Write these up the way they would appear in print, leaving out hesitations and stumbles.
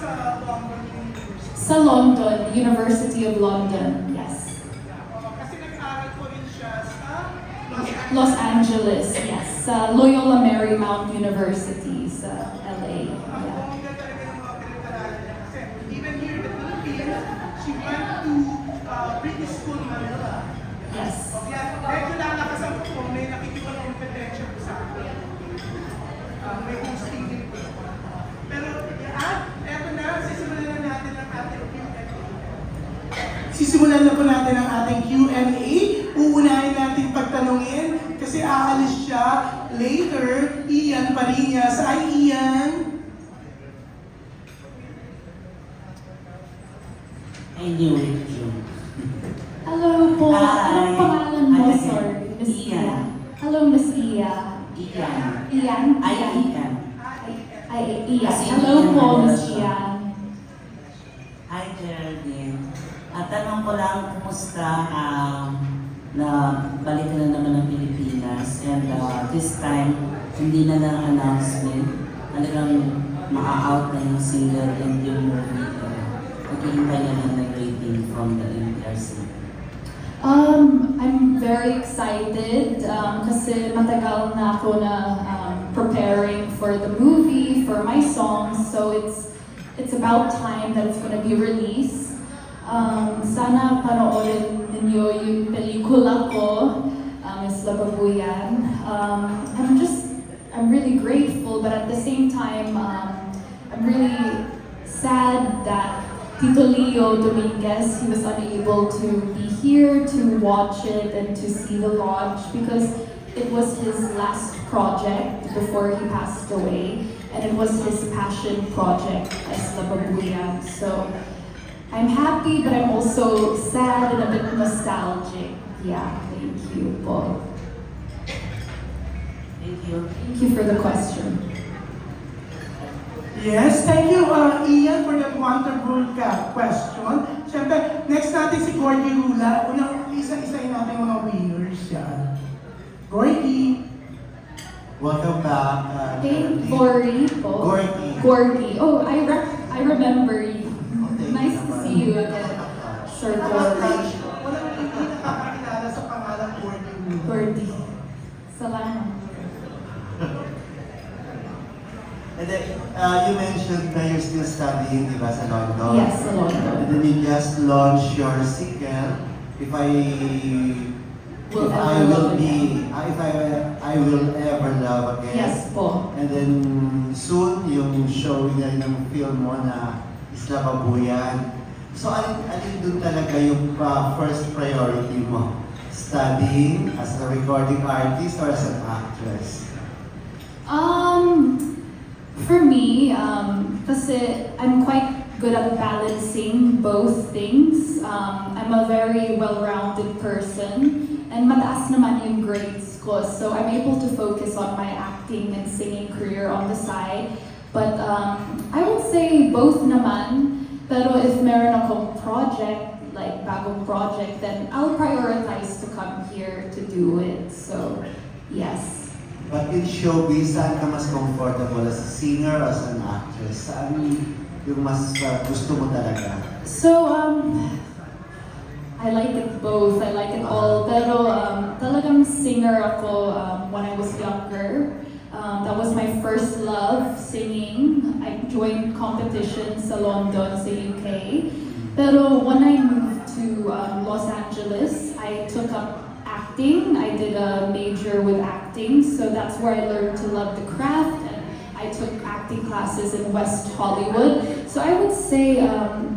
sa London University? Sa London, University of London, yes. Kasi nag-aral po rin siya sa Los Angeles, yes. Sa Loyola Marymount University sa LA. Yeah. Ang ganda talaga ng mga pinag-aralan niya. Kasi even here in the Philippines, she went to British School, Manila. Yes. Yan, medyo lalakasan ko po, may nakikipag-competensya po sa akin. May hosting din po. Pero, eto na, sisimulan na natin ang ating Q&A. Sisimulan na po natin ang ating Q&A. Uunahin natin pagtanungin kasi aalis siya later. Ian Parinas. Hi, Ian. I knew it, June. Hello po. Hi. Anong pangalan mo? Hi. Sorry, Miss Iya. Ian. Hello, Miss Iya. Ian. Ian? I Ian. Ay, Ian. Kasi Hello Ian po, Manila Miss siya. Ian. Hi, Geraldine. Tanong ko lang, kumusta na balik ka na naman ng Pilipinas and this time, hindi na ng announcement, talagang maa-out na yung single and yung movie. Maghihintay na lang ng rating from the NPRC. I'm very excited kasi matagal na ako na preparing for the movie, for my songs, so it's about time that it's gonna be released. Sana panoorin ninyo yung pelikula ko, Miss Lababuyan. I'm really grateful, but at the same time, I'm really sad that Tito Leo Dominguez, he was unable to be here to watch it and to see the launch because it was his last project before he passed away, and it was his passion project as Lababuyan. So I'm happy, but I'm also sad and a bit nostalgic. Yeah, thank you, Paul. Thank you. Thank you for the question. Yes, thank you, Ian, for that wonderful question. Siyempre, next natin si Gordy Rula. Unang isa-isayin natin mga winners yan. Gordy. Welcome back. Hey, Gordy. Gordy. Gordy. Oh, I remember you. Okay, Nice to see you again, Sir Gordy. Walang hindi nakakakilala sa pangalan Gordy Rula. Gordy. Salamat. And then, you mentioned na you're still studying, di ba, sa London? Yes, sa London. And then you just launched your single, If I Will If I Ever Will Love Be, I Will Ever Love Again. Yes po. And then soon, yung showing na rin ng film mo na Isla Babuyan. So, alin dun talaga yung first priority mo? Studying as a recording artist or as an actress? For me, kasi I'm quite good at balancing both things. I'm a very well-rounded person, and mataas naman yung grades ko, so I'm able to focus on my acting and singing career on the side. But I would say both naman, pero if meron akong project, like bagong project, then I'll prioritize to come here to do it. So, yes. But in showbiz, saan ka mas comfortable as a singer or as an actress? Saan yung mas gusto mo talaga? So, I like it both. I like it all. Pero talagang singer ako when I was younger. That was my first love, singing. I joined competitions sa London, sa UK. Pero when I moved to Los Angeles, I took up acting. I did a major with acting, so that's where I learned to love the craft, and I took acting classes in West Hollywood. So I would say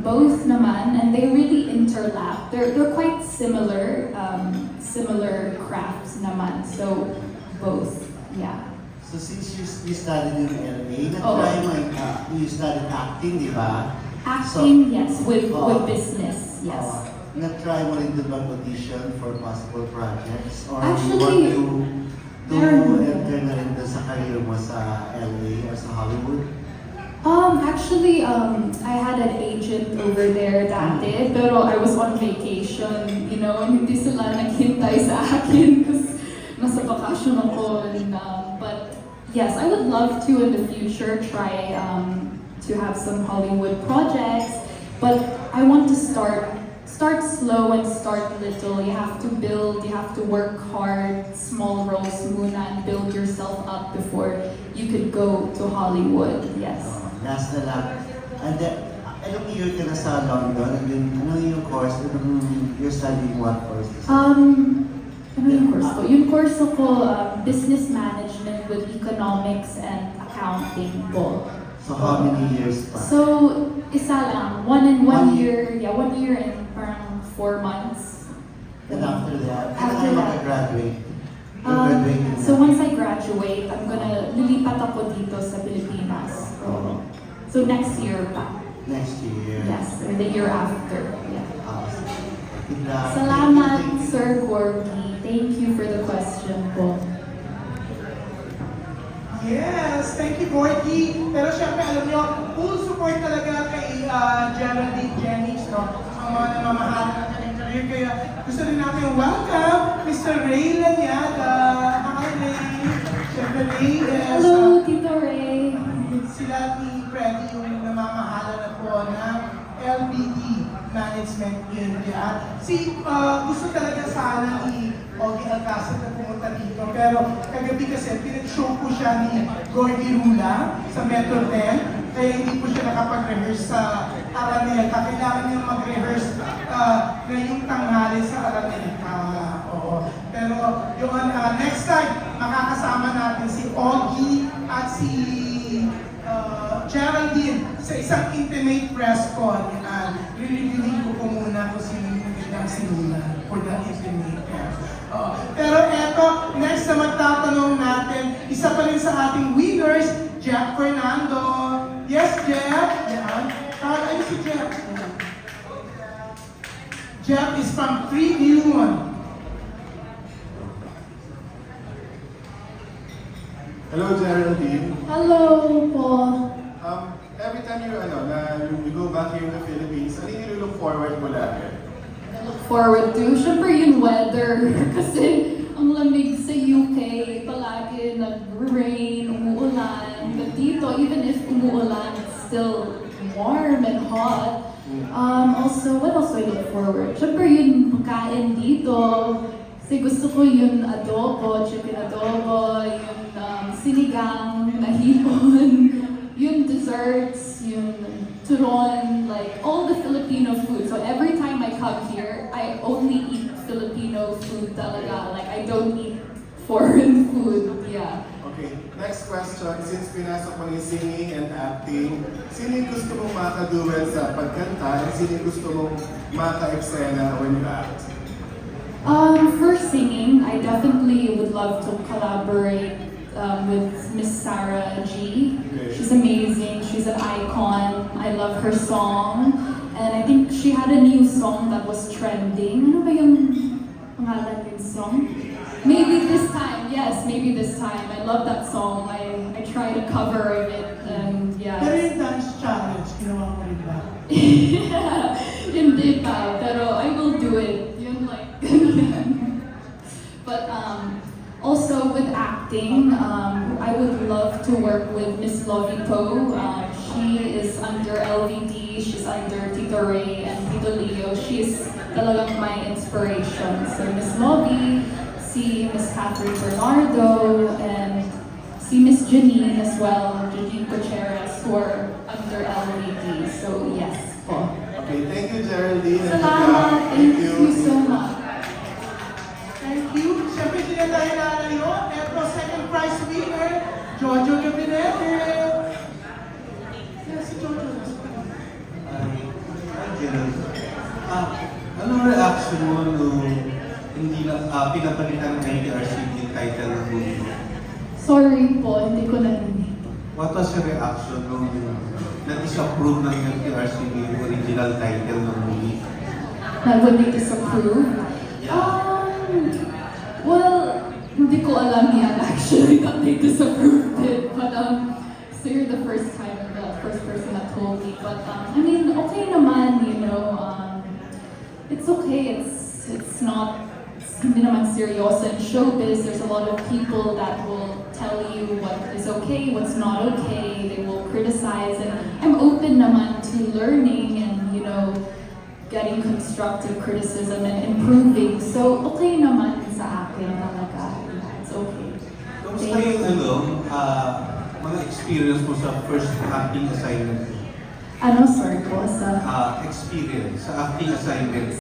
both naman, and they really interlap. They're quite similar, similar crafts naman. So both, yeah. So since you studied in LA, Oh. na-try mo, you studied acting, di ba? Acting, yes, with business, yes. Na-try mo rin doon mag-audition for possible projects? Or Actually, you want to meron. enter na rin doon sa career mo sa LA or sa Hollywood? Actually, I had an agent over there dati, pero I was on vacation, you know, and hindi sila naghintay sa akin kasi nasa bakasyon ako. And, but yes, I would love to in the future try to have some Hollywood projects. But I want to start slow and start little. You have to build, you have to work hard, small roles muna, and build yourself up before you could go to Hollywood. Yes. Last na lang. And then, anong year ka na sa London? And then, ano yung course? You're studying what course? Ano yung course ko? Yung course ko, business management with economics and accounting po. So how many years pa? So, isa lang. One year and parang 4 months. And after that, After kailan ka that. graduate? Graduating So na. once I graduate, I'm gonna lilipat ako dito sa Pilipinas. So next year pa. Next year. Yes, or the year after. Yeah. Good luck. Salamat, Thank you. Sir Gorgie. Thank you for the question po. Yes, thank you, Gorgie. Pero syempre, alam niyo, full support talaga kay Geraldine Jennings, no? Ang mga namamahal ng career. Kaya gusto rin natin welcome Mr. Ray Lanyada. Hi, Ray. Syempre, Ray is... Hello, Tito Ray. Sila ni Freddy yung namamahala na po ng LBD Management India. Gusto talaga sana ni Ogie Alcacid na pumunta dito. Pero kagabi kasi pinag-show po siya ni Gorgie Rula sa Metro 10. Kaya hindi po siya nakapag-rehearse sa Araneta. Kailangan niya mag-rehearse ngayong tanghali sa Araneta. Oo. Pero yung next time, makakasama natin si Ogie at si Geraldine sa isang intimate press con. Rinipinig ko po muna kung sino yung magandang sinula for the intimate press. Pero eto, next na magtatanong natin, isa pa rin sa ating winners, Jeff Fernando. Yes, Jeff? Yan. Ayun si Jeff. Jeff is from Tribune. Hello, Geraldine. Hello po. Every time you go back here in the Philippines, ano yung look forward mo lagi? Look forward to. Siyempre yung weather. Kasi ang lamig sa UK, palagi nag-rain, umuulan. But dito, even if umuulan, it's still warm and hot. Also, what else do I look forward? Siyempre yung pagkain dito. Kasi gusto ko yung adobo, chicken adobo, yung sinigang na hipon, yung desserts, yung turon, like all the Filipino food. So every time I come here, I only eat Filipino food talaga. Like I don't eat foreign food. Yeah. Okay, next question. Since pinasok mo yung singing and acting, sino yung gusto mong makaduel sa pagkanta and sino yung gusto mong maka-eksena when you act? For singing, I definitely would love to collaborate with Miss Sarah G. Okay. She's amazing. She's an icon. I love her song. And I think she had a new song that was trending. Ano ba yung pangalan yung song? Maybe this time. Yes, maybe this time. I love that song. I try to cover it and yeah. Pero yung dance challenge, ginawa mo rin ba? Hindi pa, pero I will do it. Yun like, but also with acting, I would love to work with Miss Lovito. She is under LVD, she's under Tito Ray and Tito Leo. She's talagang my inspiration. So Miss Lovie, si Miss Catherine Bernardo, and si Miss Janine as well, Janine Gutierrez, who are under LVD. So yes po. Okay, thank you, Geraldine. and Salamat. Thank you so you. much. Thank you. Siyempre, hindi na tayo nalayo. Eto, second prize winner, Jojo Gabinete. Yes, si Jojo. Anong reaction mo nung hindi lang pinapalitan ng NTRCB yung title ng movie mo? Sorry po, hindi ko narinig. What was your reaction nung na-disapprove ng NTRCB yung original title ng movie? Na would they disapprove? Well, hindi ko alam yan actually that they disapproved it. But so you're the first person that told me. But I mean, okay naman, you know. It's okay. It's not. Hindi naman seryoso in showbiz. There's a lot of people that will tell you what is okay, what's not okay. They will criticize, and I'm open naman to learning and, you know, getting constructive criticism and improving. So, okay naman sa akin talaga. It's okay. Kamusta yung mga experience mo sa first acting assignment? Ano, sorry po, sa... Experience sa acting assignment.